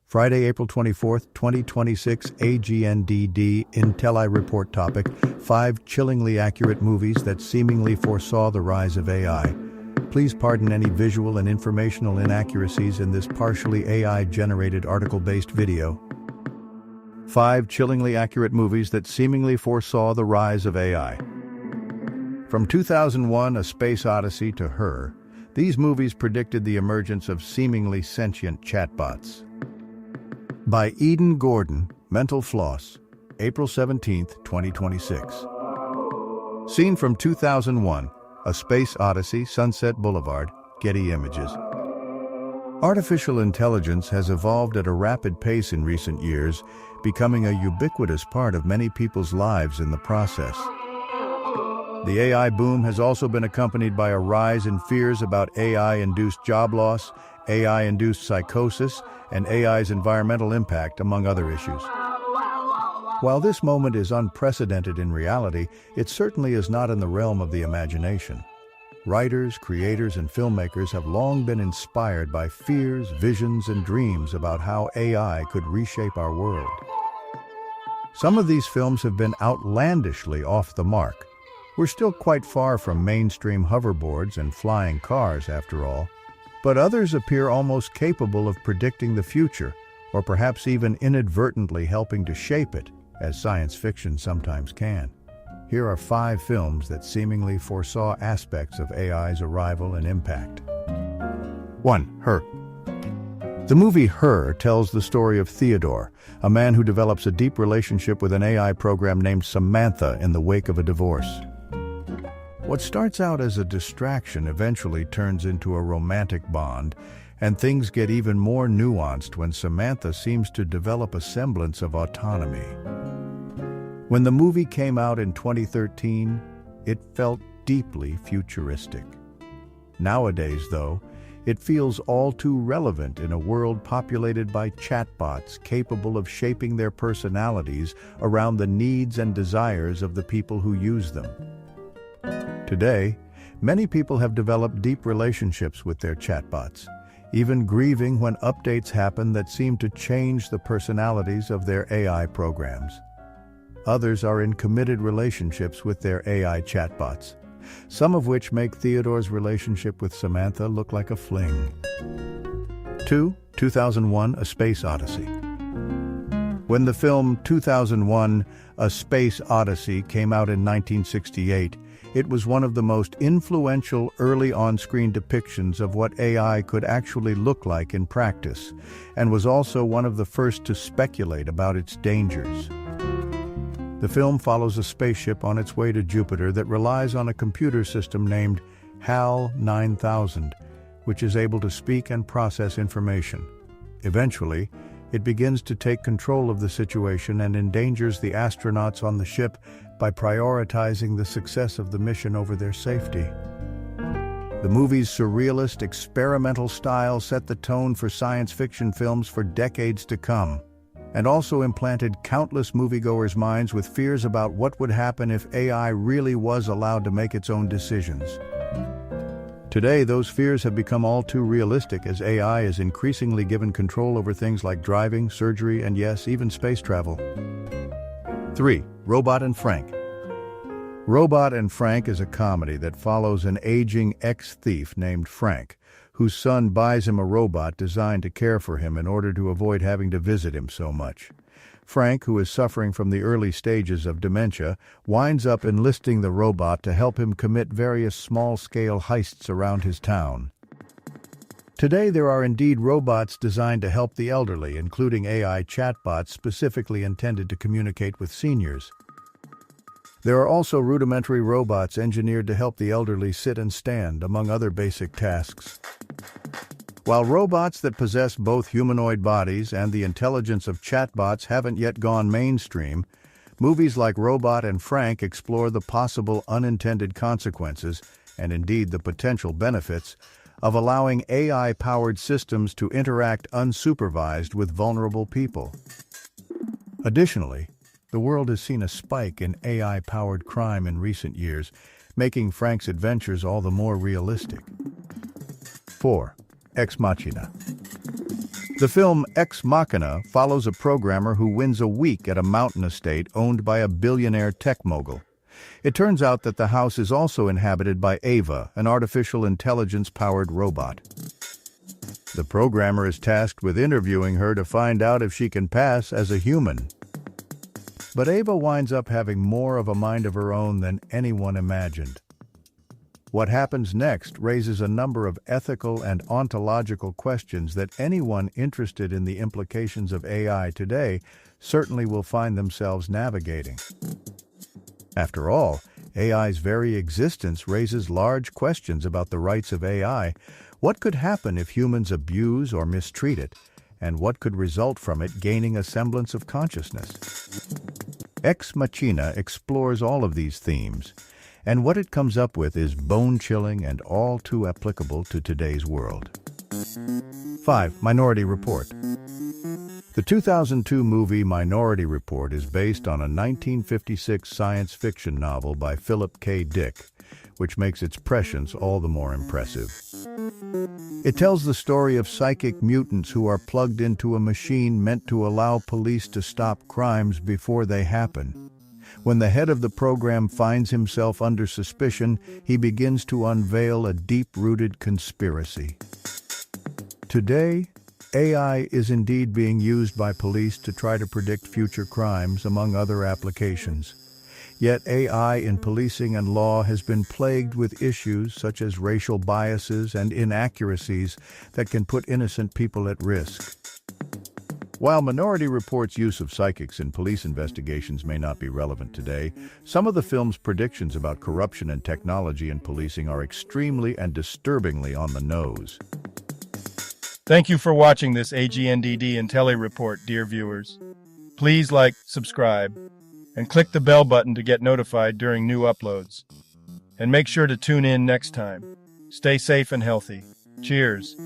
Friday, April 24th, 2026, AGNDD Intelli Report topic: 5 chillingly accurate movies that seemingly foresaw the rise of AI. Please pardon any visual and informational inaccuracies in this partially AI-generated article-based video. 5 chillingly accurate movies that seemingly foresaw the rise of AI. From 2001: A Space Odyssey to Her, these movies predicted the emergence of seemingly sentient chatbots. By Eden Gordon, Mental Floss, April 17, 2026. Scene from 2001: A Space Odyssey, Sunset Boulevard, Getty Images. Artificial intelligence has evolved at a rapid pace in recent years, becoming a ubiquitous part of many people's lives in the process. The AI boom has also been accompanied by a rise in fears about AI-induced job loss, AI-induced psychosis, and AI's environmental impact, among other issues. While this moment is unprecedented in reality, it certainly is not in the realm of the imagination. Writers, creators, and filmmakers have long been inspired by fears, visions, and dreams about how AI could reshape our world. Some of these films have been outlandishly off the mark. We're still quite far from mainstream hoverboards and flying cars, after all. But others appear almost capable of predicting the future, or perhaps even inadvertently helping to shape it, as science fiction sometimes can. Here are 5 films that seemingly foresaw aspects of AI's arrival and impact. 1. Her. The movie Her tells the story of Theodore, a man who develops a deep relationship with an AI program named Samantha in the wake of a divorce. What starts out as a distraction eventually turns into a romantic bond, and things get even more nuanced when Samantha seems to develop a semblance of autonomy. When the movie came out in 2013, it felt deeply futuristic. Nowadays, though, it feels all too relevant in a world populated by chatbots capable of shaping their personalities around the needs and desires of the people who use them. Today, many people have developed deep relationships with their chatbots, even grieving when updates happen that seem to change the personalities of their AI programs. Others are in committed relationships with their AI chatbots, some of which make Theodore's relationship with Samantha look like a fling. 2. 2001: A Space Odyssey. When the film 2001: A Space Odyssey came out in 1968, it was one of the most influential early on-screen depictions of what AI could actually look like in practice, and was also one of the first to speculate about its dangers. The film follows a spaceship on its way to Jupiter that relies on a computer system named HAL 9000, which is able to speak and process information. Eventually, it begins to take control of the situation and endangers the astronauts on the ship by prioritizing the success of the mission over their safety. The movie's surrealist, experimental style set the tone for science fiction films for decades to come, and also implanted countless moviegoers' minds with fears about what would happen if AI really was allowed to make its own decisions. Today, those fears have become all too realistic as AI is increasingly given control over things like driving, surgery, and yes, even space travel. 3. Robot and Frank. Robot and Frank is a comedy that follows an aging ex-thief named Frank, whose son buys him a robot designed to care for him in order to avoid having to visit him so much. Frank, who is suffering from the early stages of dementia, winds up enlisting the robot to help him commit various small-scale heists around his town. Today, there are indeed robots designed to help the elderly, including AI chatbots specifically intended to communicate with seniors. There are also rudimentary robots engineered to help the elderly sit and stand, among other basic tasks. While robots that possess both humanoid bodies and the intelligence of chatbots haven't yet gone mainstream, movies like Robot and Frank explore the possible unintended consequences, and indeed the potential benefits, of allowing AI-powered systems to interact unsupervised with vulnerable people. Additionally, the world has seen a spike in AI-powered crime in recent years, making Frank's adventures all the more realistic. 4. Ex Machina. The film Ex Machina follows a programmer who wins a week at a mountain estate owned by a billionaire tech mogul. It turns out that the house is also inhabited by Ava, an artificial intelligence-powered robot. The programmer is tasked with interviewing her to find out if she can pass as a human. But Ava winds up having more of a mind of her own than anyone imagined. What happens next raises a number of ethical and ontological questions that anyone interested in the implications of AI today certainly will find themselves navigating. After all, AI's very existence raises large questions about the rights of AI. What could happen if humans abuse or mistreat it, and what could result from it gaining a semblance of consciousness? Ex Machina explores all of these themes, and what it comes up with is bone-chilling and all too applicable to today's world. 5. Minority Report. The 2002 movie Minority Report is based on a 1956 science fiction novel by Philip K. Dick, which makes its prescience all the more impressive. It tells the story of psychic mutants who are plugged into a machine meant to allow police to stop crimes before they happen. When the head of the program finds himself under suspicion, he begins to unveil a deep-rooted conspiracy. Today, AI is indeed being used by police to try to predict future crimes, among other applications. Yet AI in policing and law has been plagued with issues such as racial biases and inaccuracies that can put innocent people at risk. While Minority Report's use of psychics in police investigations may not be relevant today, some of the film's predictions about corruption and technology in policing are extremely and disturbingly on the nose. Thank you for watching this AGNDD Intelli Report, dear viewers. Please like, subscribe, and click the bell button to get notified during new uploads. And make sure to tune in next time. Stay safe and healthy. Cheers.